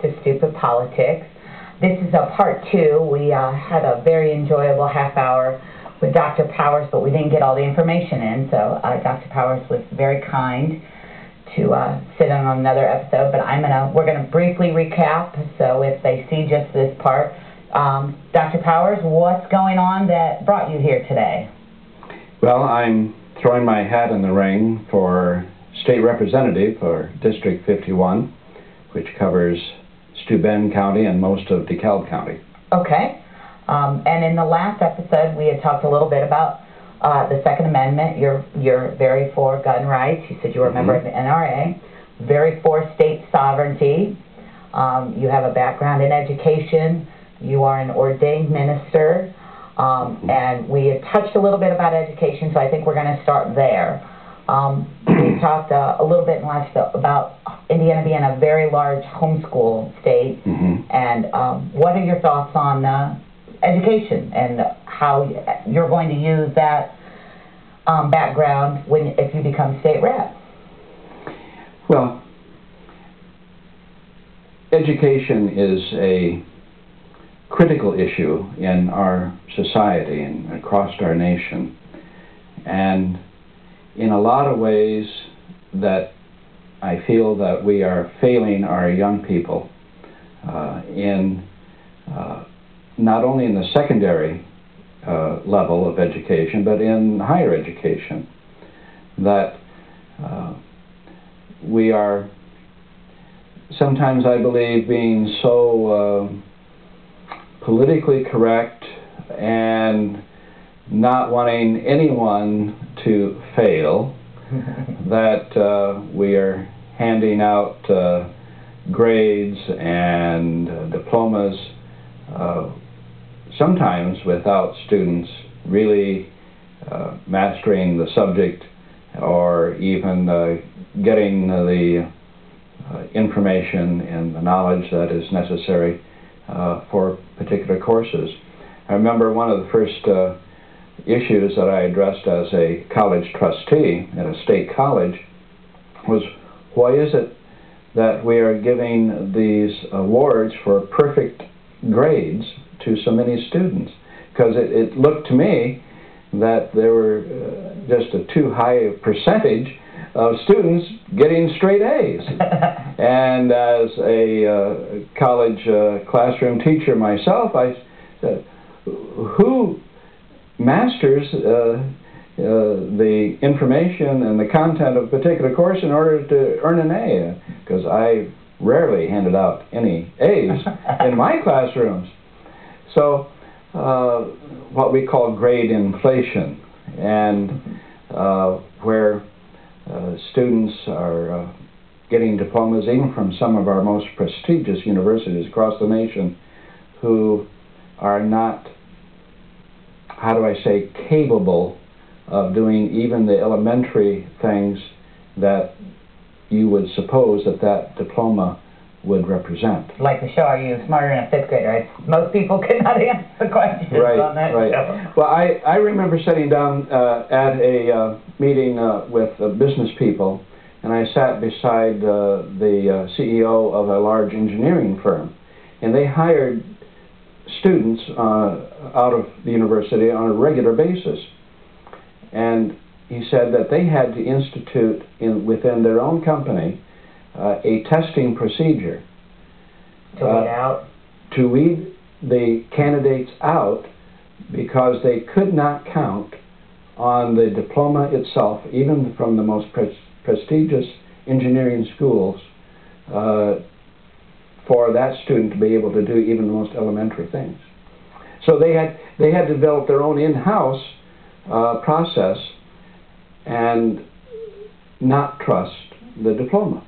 to Stupid Politics. This is a part 2. We had a very enjoyable half hour with Dr. Powers, but we didn't get all the information in, so Dr. Powers was very kind to sit in on another episode, but we're gonna briefly recap, so if they see just this part. Dr. Powers, what's going on that brought you here today? Well, I'm throwing my hat in the ring for state representative for District 51, which covers Steuben County and most of DeKalb County. Okay. And in the last episode, we had talked a little bit about the Second Amendment. You're very for gun rights. You said you were a member of the NRA. Very for state sovereignty. You have a background in education. You are an ordained minister. And we had touched a little bit about education, so I think we're going to start there. We talked a little bit in last about Indiana being a very large homeschool state, and what are your thoughts on education and how you're going to use that background if you become state rep? Well, education is a critical issue in our society and across our nation, and in a lot of ways that I feel that we are failing our young people not only in the secondary level of education, but in higher education, that we are sometimes, I believe, being so politically correct and not wanting anyone to fail, that we are handing out grades and diplomas sometimes without students really mastering the subject or even getting the information and the knowledge that is necessary for particular courses. I remember one of the first issues that I addressed as a college trustee at a state college was, why is it that we are giving these awards for perfect grades to so many students? Because it looked to me that there were just a too high a percentage of students getting straight A's. And as a college classroom teacher myself, I said, who masters the information and the content of a particular course in order to earn an A? Because I rarely handed out any A's in my classrooms. So what we call grade inflation, and where students are getting diplomas even from some of our most prestigious universities across the nation who are not, how do I say, capable of doing even the elementary things that you would suppose that that diploma would represent. Like the show, Are You Smarter Than a Fifth Grader? Most people could not answer the questions on that show. Well, I remember sitting down at a meeting with business people, and I sat beside the CEO of a large engineering firm, and they hired students out of the university on a regular basis. And he said that they had to institute within their own company a testing procedure to weed the candidates out, because they could not count on the diploma itself, even from the most prestigious engineering schools, for that student to be able to do even the most elementary things. So they had developed their own in-house process and not trust the diploma.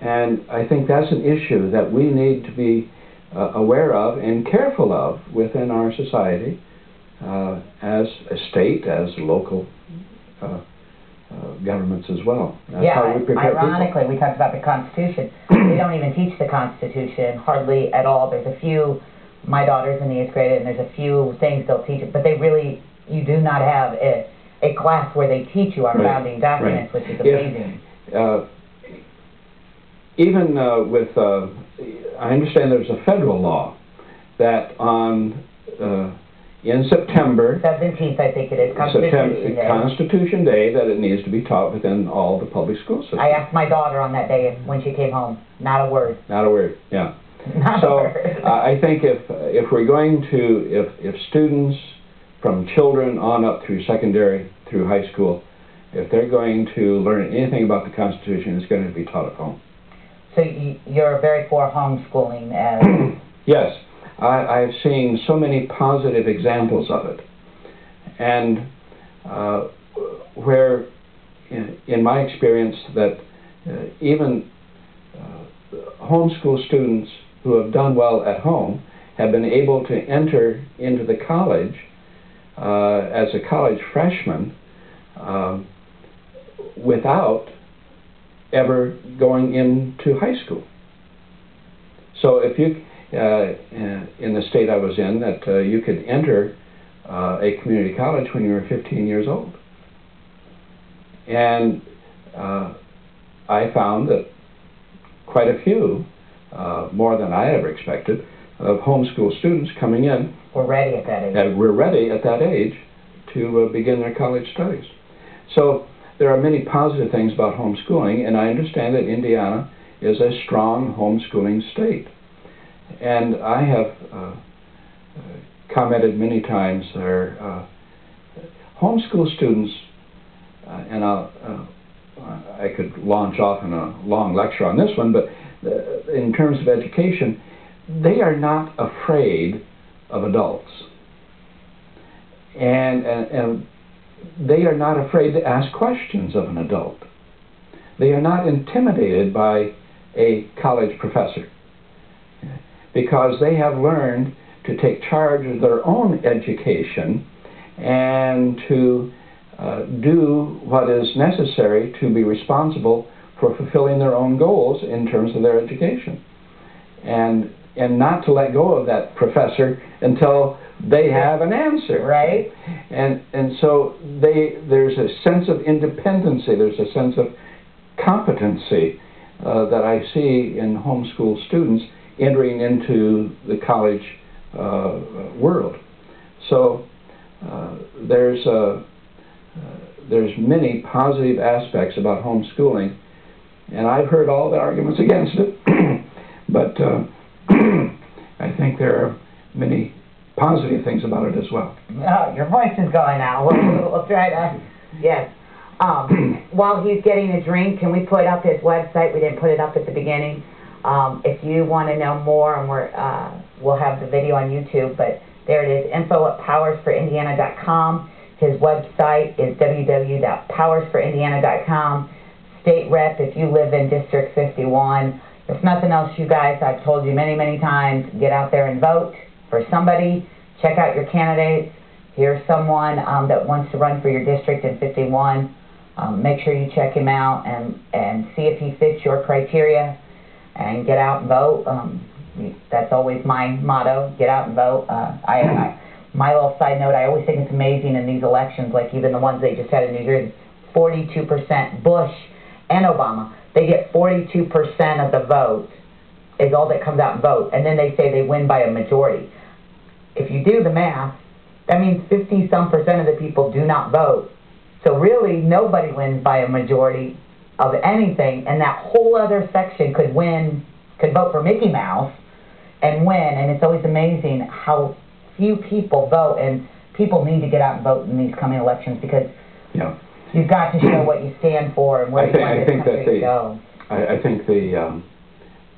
And I think that's an issue that we need to be aware of and careful of within our society, as a state, as local governments as well. That's how we prepare ironically, people. We talked about the Constitution. They don't even teach the Constitution hardly at all. There's a few, my daughter's in the 8th grade, and there's a few things they'll teach it, but you do not have a class where they teach you our founding documents, which is amazing. even I understand there's a federal law that in September 17th, I think it is, Constitution Day. Constitution Day, that it needs to be taught within all the public school systems. I asked my daughter on that day when she came home. Not a word. Not a word, yeah. Not a word. I think if we're going to, if students from children on up through secondary, through high school, if they're going to learn anything about the Constitution, it's going to be taught at home. So you're very for homeschooling as... Yes. I've seen so many positive examples of it. And where, in my experience, that even homeschool students who have done well at home have been able to enter into the college as a college freshman without ever going into high school. So if you, in the state I was in, that you could enter a community college when you were 15 years old. And I found that quite a few, more than I ever expected, of homeschool students coming in were ready at that age. Were ready at that age to begin their college studies. So there are many positive things about homeschooling, and I understand that Indiana is a strong homeschooling state. And I have commented many times there, homeschool students, and I could launch off in a long lecture on this one, but in terms of education, they are not afraid of adults. And they are not afraid to ask questions of an adult. They are not intimidated by a college professor, because they have learned to take charge of their own education and to do what is necessary to be responsible for fulfilling their own goals in terms of their education. And not to let go of that professor until they have an answer. Right. And so there's a sense of independency, there's a sense of competency that I see in homeschool students entering into the college world. So there's many positive aspects about homeschooling, and I've heard all the arguments against it, but I think there are many positive things about it as well. Oh, your voice is going now. We'll try to, yes. While he's getting a drink, can we put up his website? We didn't put it up at the beginning. If you want to know more, and we'll have the video on YouTube, but there it is, info@powersforindiana.com. His website is www.powersforindiana.com. State rep, if you live in District 51. If nothing else, you guys, I've told you many, many times, get out there and vote for somebody. Check out your candidates. Here's someone that wants to run for your district in 51. Make sure you check him out and see if he fits your criteria, and get out and vote. That's always my motto, get out and vote. My little side note, I always think it's amazing in these elections, like even the ones they just had in New Jersey, 42%, Bush and Obama, they get 42% of the vote is all that comes out and vote, and then they say they win by a majority. If you do the math, that means 50-some% of the people do not vote. So really, nobody wins by a majority of anything, and that whole other section could vote for Mickey Mouse and win, and it's always amazing how few people vote, and people need to get out and vote in these coming elections, because you've got to show what you stand for and where you want this country to go. I think the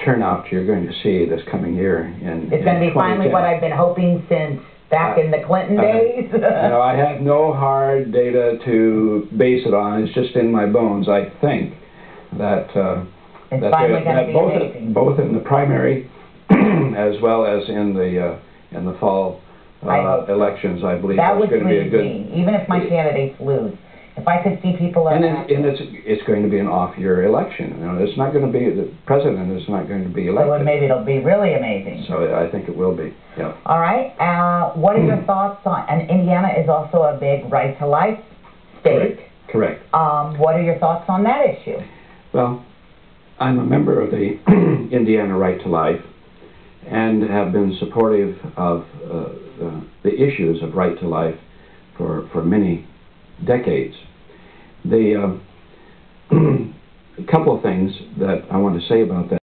turnout you're going to see this coming year it's going to be finally what I've been hoping since back in the Clinton days. I have no hard data to base it on. It's just in my bones. I think that it's finally going to be amazing. Both in the primary as well as in the fall elections, I believe that it's going to be a good. Even if my candidates lose, if I could see people. And it's going to be an off-year election. It's not going to be, the president is not going to be elected. So maybe it'll be really amazing. So I think it will be. Yeah. All right. What are your thoughts on? And Indiana is also a big right to life state. Correct. What are your thoughts on that issue? Well, I'm a member of the Indiana Right to Life and have been supportive of the issues of right to life for many decades. A couple of things that I want to say about that.